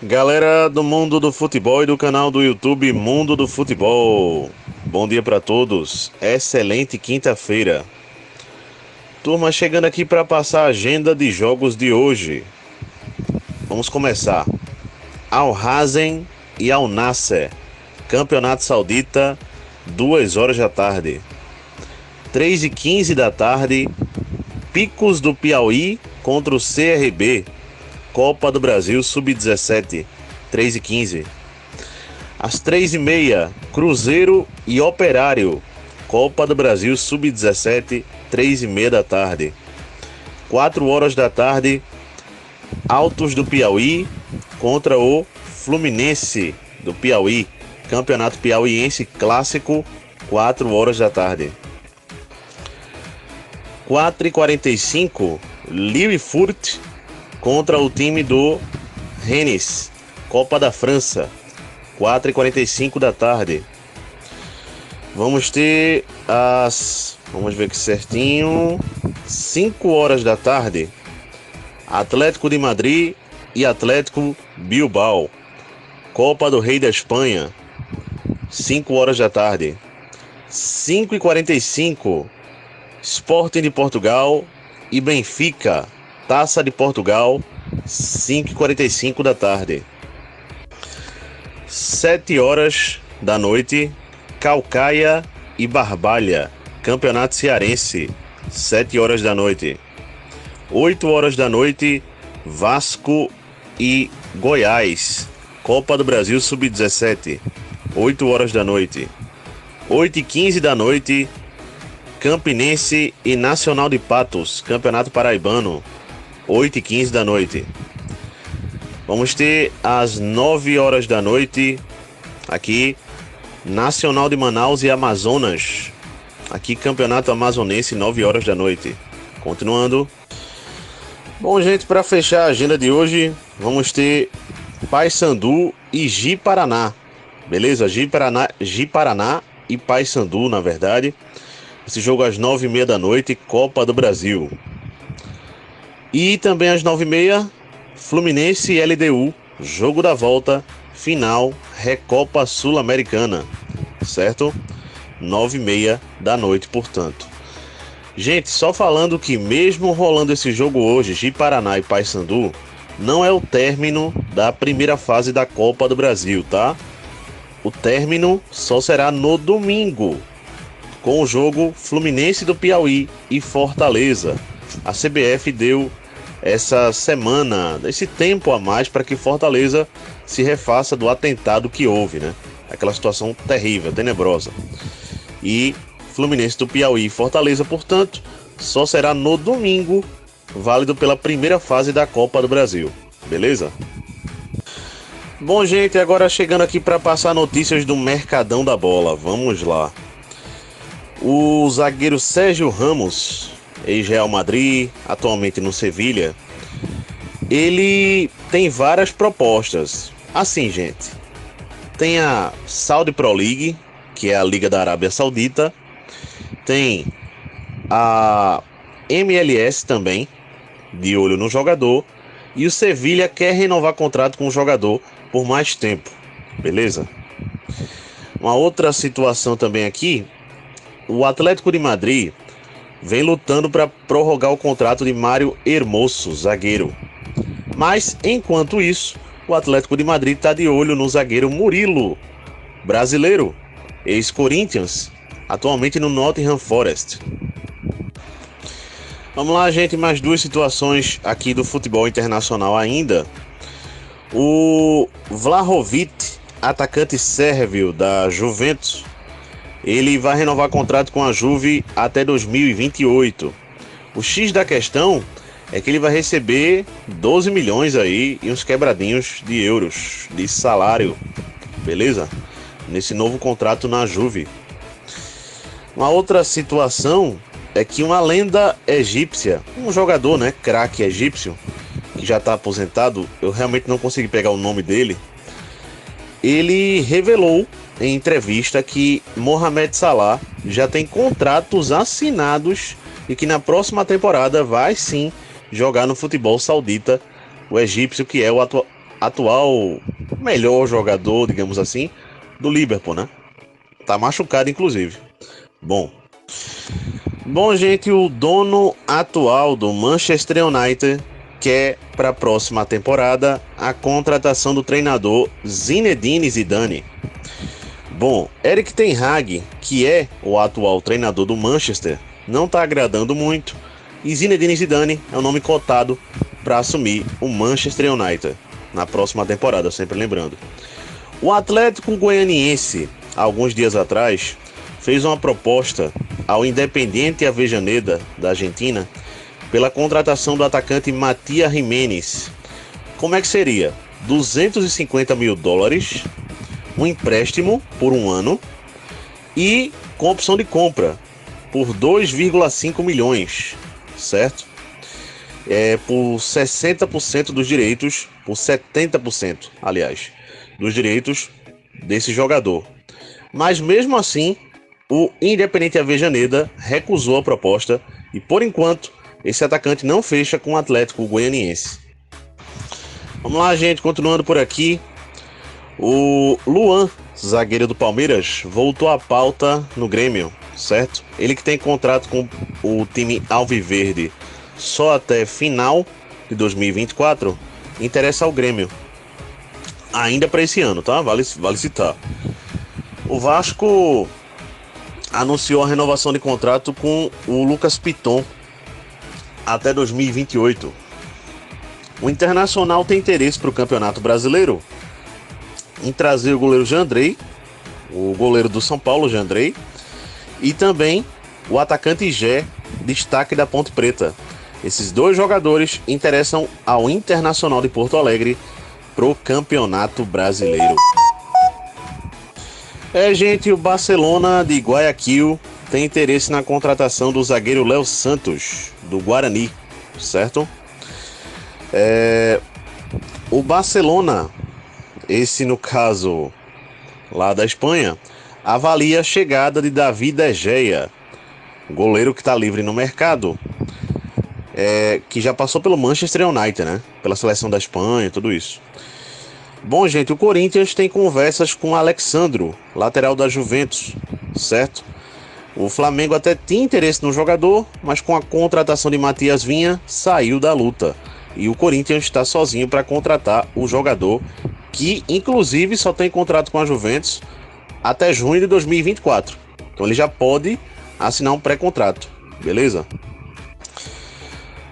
Galera do mundo do futebol e do canal do YouTube Mundo do Futebol, bom dia para todos, excelente quinta-feira. Turma, chegando aqui para passar a agenda de jogos de hoje. Vamos começar. Al-Hazen e Al-Nasser, Campeonato Saudita, 2 horas da tarde. 3h15 da tarde, Picos do Piauí contra o CRB, Copa do Brasil Sub-17, 3h15. Às 3h30, Cruzeiro e Operário, Copa do Brasil Sub-17, 3h30 da tarde. 4 horas da tarde, Altos do Piauí contra o Fluminense do Piauí, Campeonato Piauiense Clássico, 4 horas da tarde. 4h45, Liverpool contra o time do Rennes, Copa da França, 4h45 da tarde. Vamos ter vamos ver aqui certinho, 5 horas da tarde, Atlético de Madrid e Atlético Bilbao, Copa do Rei da Espanha, 5 horas da tarde. 5h45, Sporting de Portugal e Benfica, Taça de Portugal, 5h45 da tarde. 7 horas da noite, Caucaia e Barbalha, Campeonato Cearense, 7 horas da noite. 8 horas da noite, Vasco e Goiás, Copa do Brasil Sub-17, 8 horas da noite. 8h15 da noite, Campinense e Nacional de Patos, Campeonato Paraibano, 8h15 da noite. Vamos ter às 9 horas da noite, aqui, Nacional de Manaus e Amazonas, aqui Campeonato Amazonense, 9 horas da noite. Continuando. Bom, gente, para fechar a agenda de hoje, vamos ter Paysandu e Ji-Paraná, beleza? Ji-Paraná e Paysandu, na verdade. Esse jogo às 9h30 da noite, Copa do Brasil. E também às 9h30, Fluminense e LDU, jogo da volta, final, Recopa Sul-Americana, certo? 9h30 da noite, portanto. Gente, só falando que mesmo rolando esse jogo hoje, Ji-Paraná e Paysandu, não é o término da primeira fase da Copa do Brasil, tá? O término só será no domingo, com o jogo Fluminense do Piauí e Fortaleza. A CBF deu essa semana, esse tempo a mais para que Fortaleza se refaça do atentado que houve, né? Aquela situação terrível, tenebrosa. E Fluminense do Piauí e Fortaleza, portanto, só será no domingo, válido pela primeira fase da Copa do Brasil. Beleza? Bom, gente, agora chegando aqui para passar notícias do Mercadão da Bola. Vamos lá. O zagueiro Sérgio Ramos, ex-Real Madrid, atualmente no Sevilha, ele tem várias propostas. Assim, gente, tem a Saudi Pro League, que é a Liga da Arábia Saudita, tem a MLS também, de olho no jogador, e o Sevilha quer renovar contrato com o jogador por mais tempo, beleza? Uma outra situação também aqui, o Atlético de Madrid vem lutando para prorrogar o contrato de Mário Hermoso, zagueiro. Mas, enquanto isso, o Atlético de Madrid está de olho no zagueiro Murilo, brasileiro, ex-Corinthians, atualmente no Nottingham Forest. Vamos lá, gente, mais duas situações aqui do futebol internacional ainda. O Vlahovic, atacante sérvio da Juventus, ele vai renovar contrato com a Juve até 2028. O X da questão é que ele vai receber 12 milhões aí e uns quebradinhos de euros de salário, beleza? Nesse novo contrato na Juve. Uma outra situação é que uma lenda egípcia, um jogador, né, craque egípcio, que já está aposentado, eu realmente não consegui pegar o nome dele, ele revelou em entrevista que Mohamed Salah já tem contratos assinados e que na próxima temporada vai sim jogar no futebol saudita, o egípcio que é o atual melhor jogador, digamos assim, do Liverpool, né? Tá machucado, inclusive. Bom, gente, o dono atual do Manchester United quer para a próxima temporada a contratação do treinador Zinedine Zidane. Bom, Erik ten Hag, que é o atual treinador do Manchester, não está agradando muito, e Zinedine Zidane é o nome cotado para assumir o Manchester United na próxima temporada, sempre lembrando. O Atlético Goianiense, alguns dias atrás, fez uma proposta ao Independiente Avellaneda, da Argentina, pela contratação do atacante Matías Jiménez. Como é que seria? 250 mil dólares, um empréstimo por um ano e com opção de compra por 2,5 milhões, certo? Por 60% dos direitos, por 70%, aliás, dos direitos desse jogador. Mas mesmo assim, o Independiente Avellaneda recusou a proposta e, por enquanto, esse atacante não fecha com o Atlético Goianiense. Vamos lá, gente, continuando por aqui. O Luan, zagueiro do Palmeiras, voltou à pauta no Grêmio, certo? Ele que tem contrato com o time alviverde só até final de 2024, interessa ao Grêmio. Ainda para esse ano, tá? Vale citar. O Vasco anunciou a renovação de contrato com o Lucas Piton até 2028. O Internacional tem interesse para o Campeonato Brasileiro em trazer o goleiro Jandrei, o goleiro do São Paulo, Jandrei, e também o atacante Gé, destaque da Ponte Preta. Esses dois jogadores interessam ao Internacional de Porto Alegre pro Campeonato Brasileiro. Gente, o Barcelona de Guayaquil tem interesse na contratação do zagueiro Léo Santos, do Guarani, certo? O Barcelona, esse no caso lá da Espanha, avalia a chegada de David De Gea, goleiro que está livre no mercado, que já passou pelo Manchester United, né? Pela seleção da Espanha, tudo isso. Bom, gente, o Corinthians tem conversas com o Alexandro, lateral da Juventus, certo? O Flamengo até tinha interesse no jogador, mas com a contratação de Matias Vinha, saiu da luta. E o Corinthians está sozinho para contratar o jogador, que inclusive só tem contrato com a Juventus até junho de 2024. Então ele já pode assinar um pré-contrato, beleza?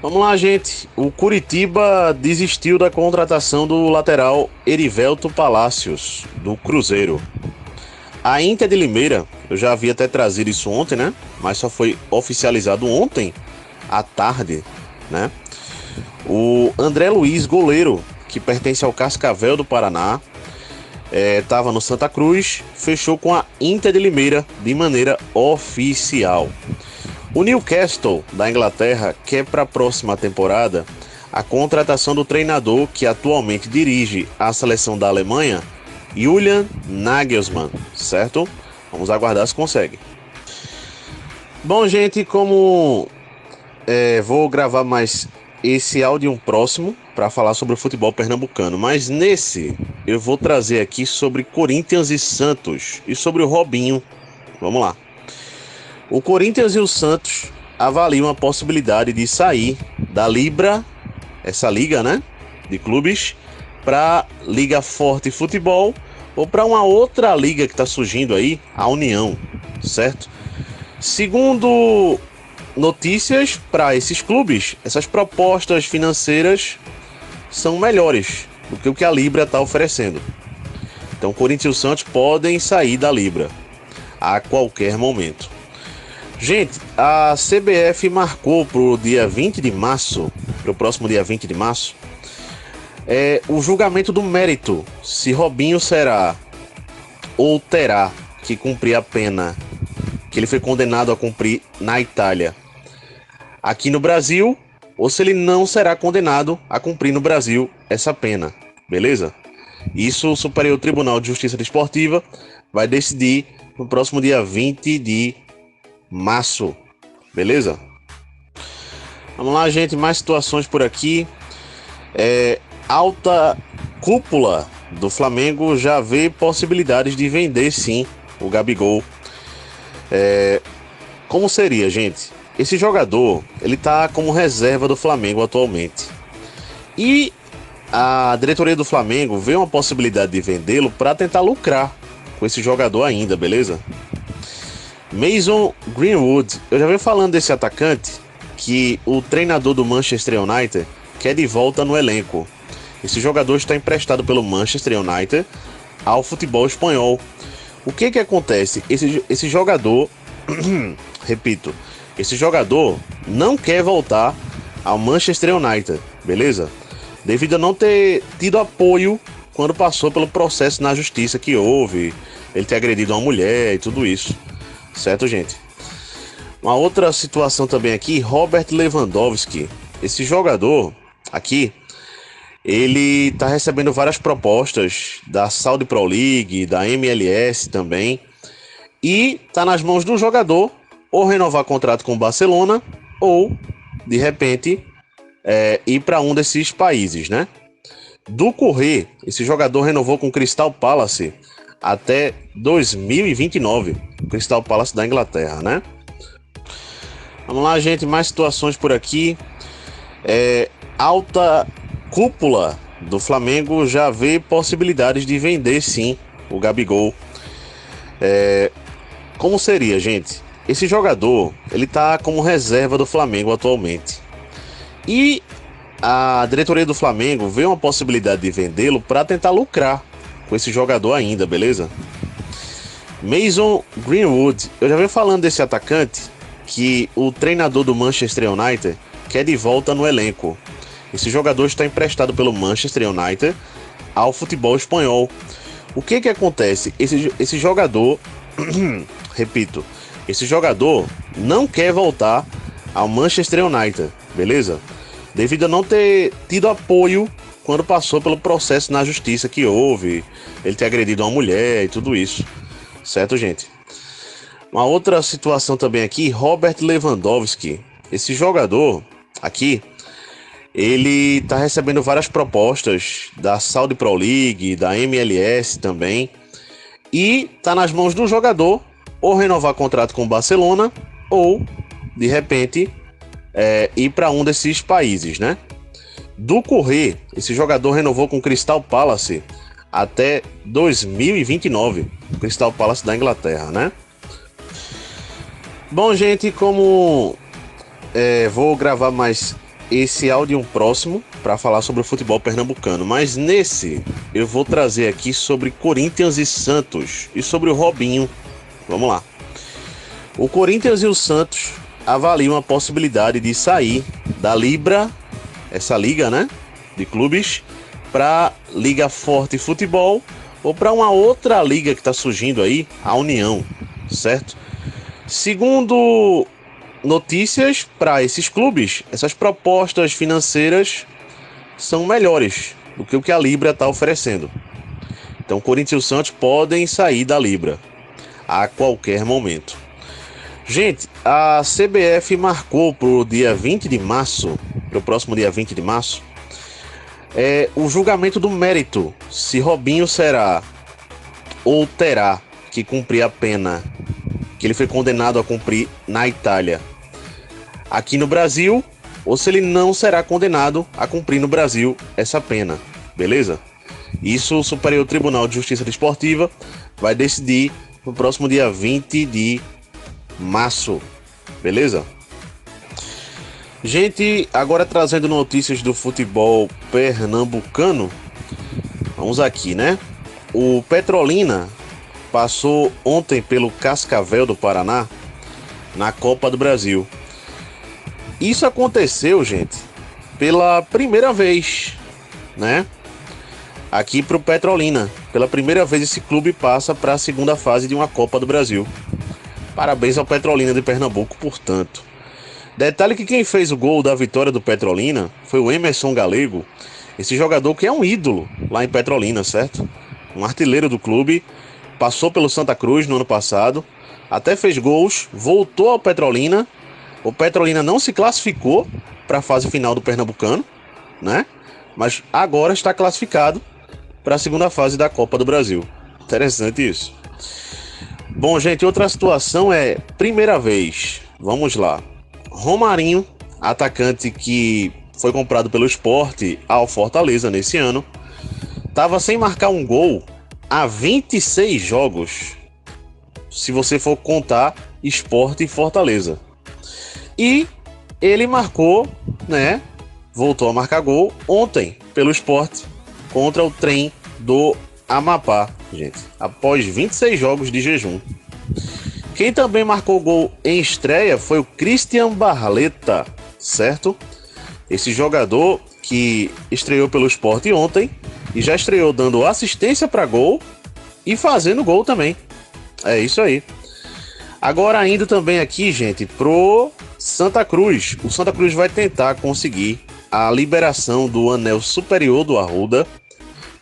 Vamos lá, gente. O Coritiba desistiu da contratação do lateral Erivelto Palacios, do Cruzeiro. A Inter de Limeira, eu já havia até trazido isso ontem, né? Mas só foi oficializado ontem à tarde, né? O André Luiz, goleiro, que pertence ao Cascavel do Paraná, estava no Santa Cruz, fechou com a Inter de Limeira de maneira oficial. O Newcastle, da Inglaterra, quer para a próxima temporada a contratação do treinador que atualmente dirige a seleção da Alemanha, Julian Nagelsmann, certo? Vamos aguardar se consegue. Bom, gente, como vou gravar mais esse áudio próximo para falar sobre o futebol pernambucano, mas nesse eu vou trazer aqui sobre Corinthians e Santos e sobre o Robinho. Vamos lá. O Corinthians e o Santos avaliam a possibilidade de sair da Libra, essa liga, né, de clubes, para Liga Forte Futebol ou para uma outra liga que está surgindo aí, a União, certo? Segundo notícias, para esses clubes, essas propostas financeiras são melhores do que o que a Libra está oferecendo. Então, Corinthians e o Santos podem sair da Libra a qualquer momento. Gente, a CBF marcou para o dia 20 de março, para o próximo dia 20 de março, o julgamento do mérito, se Robinho será ou terá que cumprir a pena que ele foi condenado a cumprir na Itália aqui no Brasil, ou se ele não será condenado a cumprir no Brasil essa pena, beleza? Isso o Superior Tribunal de Justiça Desportiva vai decidir no próximo dia 20 de março, beleza? Vamos lá, gente, mais situações por aqui. Alta cúpula do Flamengo já vê possibilidades de vender sim o Gabigol. Como seria, gente? Esse jogador, ele tá como reserva do Flamengo atualmente. E a diretoria do Flamengo vê uma possibilidade de vendê-lo para tentar lucrar com esse jogador ainda, beleza? Mason Greenwood, eu já venho falando desse atacante que o treinador do Manchester United quer de volta no elenco. Esse jogador está emprestado pelo Manchester United ao futebol espanhol. O que acontece? Esse jogador, repito, esse jogador não quer voltar ao Manchester United, beleza? Devido a não ter tido apoio quando passou pelo processo na justiça que houve, ele ter agredido uma mulher e tudo isso, certo, gente? Uma outra situação também aqui, Robert Lewandowski. Esse jogador aqui, ele tá recebendo várias propostas da Saudi Pro League, da MLS também, e tá nas mãos do jogador ou renovar contrato com o Barcelona ou, de repente, ir para um desses países, né? Do Correr, esse jogador renovou com o Crystal Palace até 2029, Crystal Palace da Inglaterra, né? Vamos lá, gente, mais situações por aqui. Alta cúpula do Flamengo já vê possibilidades de vender sim o Gabigol. Como seria, gente? Esse jogador, ele tá como reserva do Flamengo atualmente. E a diretoria do Flamengo vê uma possibilidade de vendê-lo para tentar lucrar com esse jogador ainda, beleza? Mason Greenwood, eu já venho falando desse atacante que o treinador do Manchester United quer de volta no elenco. Esse jogador está emprestado pelo Manchester United ao futebol espanhol. O que acontece? Esse jogador, repito, esse jogador não quer voltar ao Manchester United, beleza? Devido a não ter tido apoio quando passou pelo processo na justiça que houve, ele ter agredido uma mulher e tudo isso, certo, gente? Uma outra situação também aqui, Robert Lewandowski. Esse jogador aqui, ele tá recebendo várias propostas da Saudi Pro League, da MLS também, e tá nas mãos do jogador ou renovar contrato com o Barcelona ou, de repente, ir para um desses países, né? Do Correr, esse jogador renovou com o Crystal Palace até 2029, Crystal Palace da Inglaterra, né? Bom, gente, como vou gravar mais esse áudio próximo para falar sobre o futebol pernambucano, mas nesse eu vou trazer aqui sobre Corinthians e Santos e sobre o Robinho. Vamos lá. O Corinthians e o Santos avaliam a possibilidade de sair da Libra, essa liga, né, de clubes, para Liga Forte Futebol ou para uma outra liga que está surgindo aí, a União, certo? Segundo notícias, para esses clubes, essas propostas financeiras são melhores do que o que a Libra está oferecendo. Então, o Corinthians e o Santos podem sair da Libra a qualquer momento. Gente, a CBF marcou para o dia 20 de março, para o próximo dia 20 de março, o julgamento do mérito, se Robinho será ou terá que cumprir a pena que ele foi condenado a cumprir na Itália aqui no Brasil, ou se ele não será condenado a cumprir no Brasil essa pena, beleza? Isso o Superior Tribunal de Justiça Desportiva vai decidir no próximo dia 20 de março, beleza? Gente, agora trazendo notícias do futebol pernambucano, vamos aqui, né? O Petrolina passou ontem pelo Cascavel do Paraná na Copa do Brasil. Isso aconteceu, gente, pela primeira vez, né? Aqui para o Petrolina, pela primeira vez esse clube passa para a segunda fase de uma Copa do Brasil. Parabéns ao Petrolina de Pernambuco, portanto. Detalhe que quem fez o gol da vitória do Petrolina foi o Emerson Galego, esse jogador que é um ídolo lá em Petrolina, certo? Um artilheiro do clube, passou pelo Santa Cruz no ano passado, até fez gols, voltou ao Petrolina. O Petrolina não se classificou para a fase final do Pernambucano, né? Mas agora está classificado para a segunda fase da Copa do Brasil. Interessante isso. Bom, gente, outra situação é primeira vez. Vamos lá. Romarinho, atacante que foi comprado pelo Sport ao Fortaleza nesse ano, estava sem marcar um gol há 26 jogos, se você for contar Sport e Fortaleza. E ele marcou, né? Voltou a marcar gol ontem pelo Sport contra o Trem do Amapá, gente, após 26 jogos de jejum. Quem também marcou gol em estreia foi o Christian Barleta, certo? Esse jogador que estreou pelo Sport ontem e já estreou dando assistência para gol e fazendo gol também. É isso aí. Agora ainda também aqui, gente, pro Santa Cruz. O Santa Cruz vai tentar conseguir a liberação do anel superior do Arruda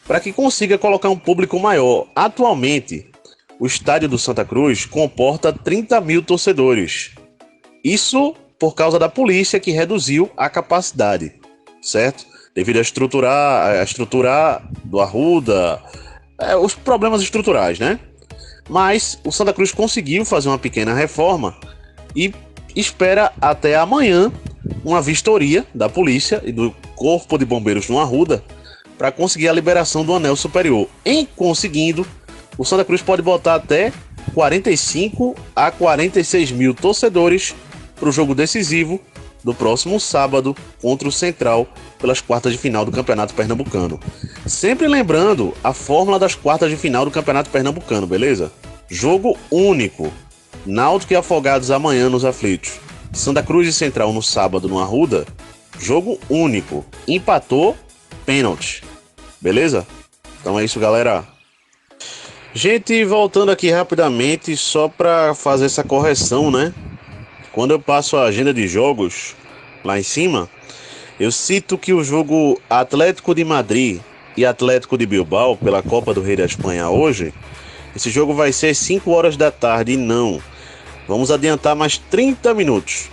para que consiga colocar um público maior. Atualmente, o estádio do Santa Cruz comporta 30 mil torcedores. Isso por causa da polícia que reduziu a capacidade, certo? Devido a estruturar do Arruda, os problemas estruturais, né? Mas o Santa Cruz conseguiu fazer uma pequena reforma e espera até amanhã uma vistoria da polícia e do Corpo de Bombeiros no Arruda para conseguir a liberação do anel superior. Em conseguindo, o Santa Cruz pode botar até 45 a 46 mil torcedores para o jogo decisivo do próximo sábado contra o Central pelas quartas de final do Campeonato Pernambucano. Sempre lembrando a fórmula das quartas de final do Campeonato Pernambucano, beleza? Jogo único. Náutico e Afogados amanhã nos Aflitos. Santa Cruz e Central no sábado no Arruda. Jogo único. Empatou, pênalti. Beleza? Então é isso, galera. Gente, voltando aqui rapidamente, só para fazer essa correção, né? Quando eu passo a agenda de jogos lá em cima, eu cito que o jogo Atlético de Madrid e Atlético de Bilbao pela Copa do Rei da Espanha hoje, esse jogo vai ser 5 horas da tarde e não. Vamos adiantar mais 30 minutos.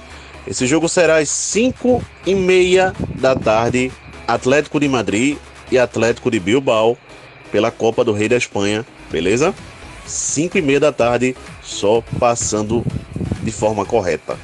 Esse jogo será às 5h30 da tarde, Atlético de Madrid e Atlético de Bilbao pela Copa do Rei da Espanha, beleza? 5h30 da tarde, só passando de forma correta.